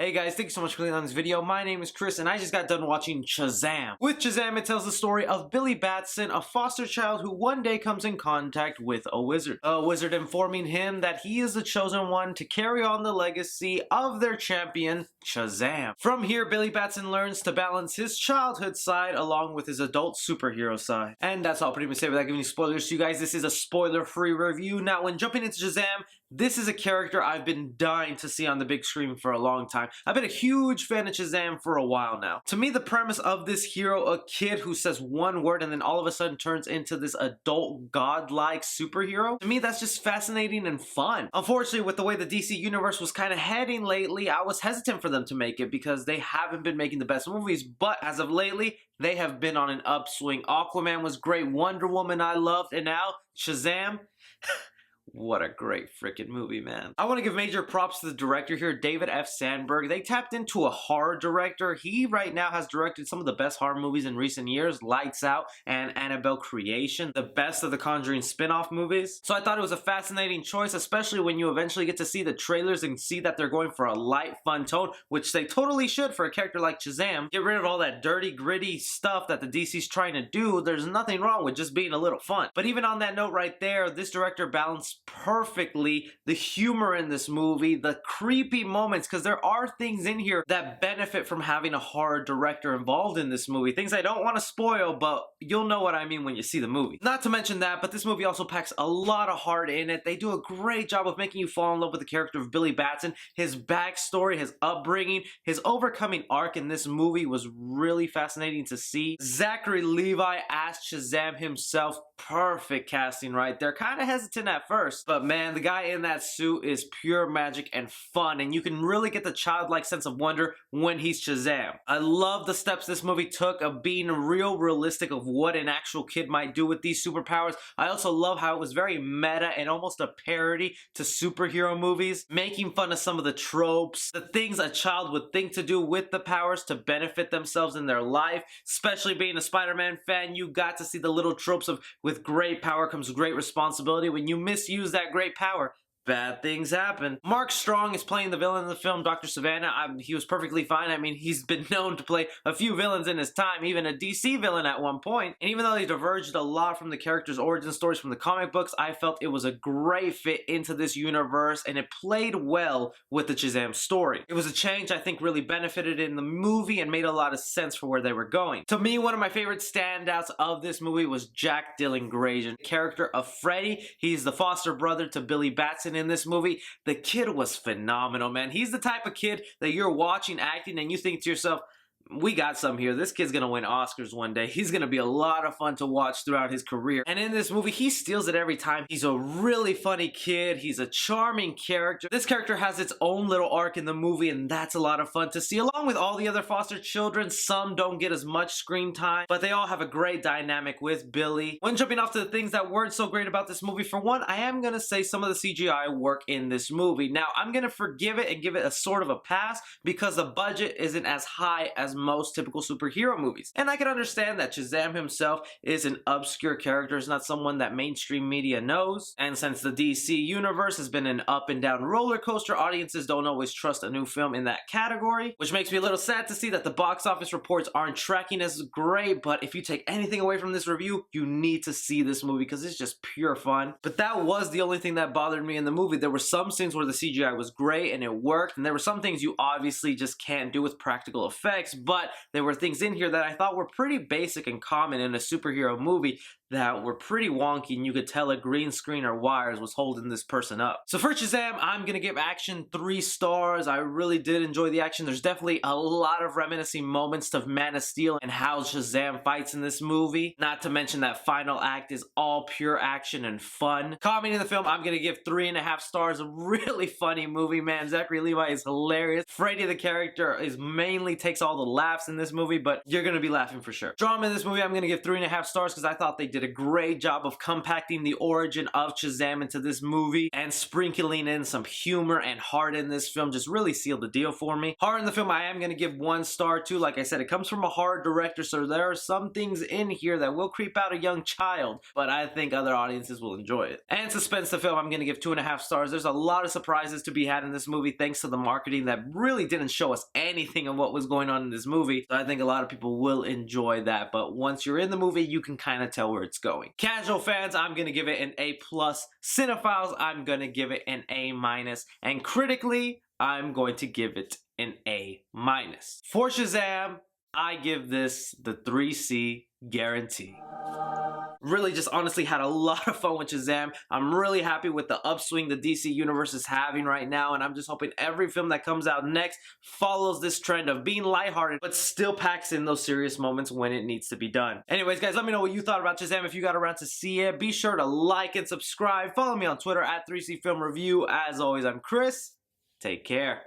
Hey guys, thank you so much for clicking on this video. My name is Chris and I just got done watching Shazam. With Shazam, it tells the story of Billy Batson, a foster child who one day comes in contact with a wizard. A wizard informing him that he is the chosen one to carry on the legacy of their champion, Shazam. From here, Billy Batson learns to balance his childhood side along with his adult superhero side. And that's all I'll pretty much say without giving you spoilers to you guys. This is a spoiler-free review. Now, when jumping into Shazam, this is a character I've been dying to see on the big screen for a long time. I've been a huge fan of Shazam for a while now. To me, the premise of this hero, a kid who says one word and then all of a sudden turns into this adult godlike superhero, to me that's just fascinating and fun. Unfortunately, with the way the DC universe was kind of heading lately, I was hesitant for them to make it because they haven't been making the best movies, but as of lately, they have been on an upswing. Aquaman was great, Wonder Woman I loved, and now Shazam. What a great freaking movie, man. I want to give major props to the director here, David F. Sandberg. They tapped into a horror director. He right now has directed some of the best horror movies in recent years, Lights Out and Annabelle Creation, the best of the Conjuring spin-off movies. So I thought it was a fascinating choice, especially when you eventually get to see the trailers and see that they're going for a light, fun tone, which they totally should for a character like Shazam. Get rid of all that dirty, gritty stuff that the DC's trying to do. There's nothing wrong with just being a little fun. But even on that note right there, this director balanced perfectly the humor in this movie, the creepy moments, because there are things in here that benefit from having a horror director involved in this movie. Things I don't want to spoil, but you'll know what I mean when you see the movie. Not to mention that, but this movie also packs a lot of heart in it. They do a great job of making you fall in love with the character of Billy Batson, his backstory, his upbringing, his overcoming arc in this movie was really fascinating to see. Zachary Levi as Shazam himself, perfect casting right there. Kind of hesitant at first, but man, the guy in that suit is pure magic and fun, and you can really get the childlike sense of wonder when he's Shazam. I love the steps this movie took of being realistic of what an actual kid might do with these superpowers. I also love how it was very meta and almost a parody to superhero movies, making fun of some of the tropes, the things a child would think to do with the powers to benefit themselves in their life. Especially being a Spider-Man fan, you got to see the little tropes of with great power comes great responsibility. When you misuse that great power, bad things happen. Mark Strong is playing the villain in the film, Dr. Savannah. He was perfectly fine. I mean, he's been known to play a few villains in his time, even a DC villain at one point. And even though they diverged a lot from the character's origin stories from the comic books, I felt it was a great fit into this universe, and it played well with the Shazam story. It was a change I think really benefited in the movie and made a lot of sense for where they were going. To me, one of my favorite standouts of this movie was Jack Dylan Grazer, the character of Freddy. He's the foster brother to Billy Batson in this movie. The kid was phenomenal, man. He's the type of kid that you're watching acting and you think to yourself, we got some here. This kid's gonna win Oscars one day. He's gonna be a lot of fun to watch throughout his career. And in this movie, he steals it every time. He's a really funny kid. He's a charming character. This character has its own little arc in the movie, and that's a lot of fun to see. Along with all the other foster children, some don't get as much screen time, but they all have a great dynamic with Billy. When jumping off to the things that weren't so great about this movie, for one, I am gonna say some of the CGI work in this movie. Now, I'm gonna forgive it and give it a sort of a pass because the budget isn't as high as most typical superhero movies. And I can understand that Shazam himself is an obscure character, is not someone that mainstream media knows. And since the DC universe has been an up and down roller coaster, audiences don't always trust a new film in that category, which makes me a little sad to see that the box office reports aren't tracking as great. But if you take anything away from this review, you need to see this movie because it's just pure fun. But that was the only thing that bothered me in the movie. There were some scenes where the CGI was great and it worked, and there were some things you obviously just can't do with practical effects, but there were things in here that I thought were pretty basic and common in a superhero movie that were pretty wonky, and you could tell a green screen or wires was holding this person up. So for Shazam, I'm gonna give action 3 stars. I really did enjoy the action. There's definitely a lot of reminiscing moments of Man of Steel and how Shazam fights in this movie. Not to mention that final act is all pure action and fun. Comedy in the film, I'm gonna give 3.5 stars. A really funny movie, man. Zachary Levi is hilarious. Freddy the character mainly takes all the laughs in this movie, but you're gonna be laughing for sure. Drama in this movie, I'm gonna give 3.5 stars because I thought they did did a great job of compacting the origin of Shazam into this movie and sprinkling in some humor and heart in this film. Just really sealed the deal for me. Heart in the film, I am going to give 1 star to. Like I said, it comes from a horror director, so there are some things in here that will creep out a young child, but I think other audiences will enjoy it. And suspense the film, I'm going to give 2.5 stars. There's a lot of surprises to be had in this movie thanks to the marketing that really didn't show us anything of what was going on in this movie. So I think a lot of people will enjoy that, but once you're in the movie, you can kind of tell where it's going. Casual fans, I'm going to give it an A+. Cinephiles, I'm going to give it an A-. And critically, I'm going to give it an A-. For Shazam, I give this the 3C guarantee. Really just honestly had a lot of fun with Shazam. I'm really happy with the upswing the DC universe is having right now, and I'm just hoping every film that comes out next follows this trend of being lighthearted but still packs in those serious moments when it needs to be done. Anyways guys, let me know what you thought about Shazam if you got around to see it. Be sure to like and subscribe. Follow me on Twitter at 3C Film Review. As always, I'm Chris. Take care.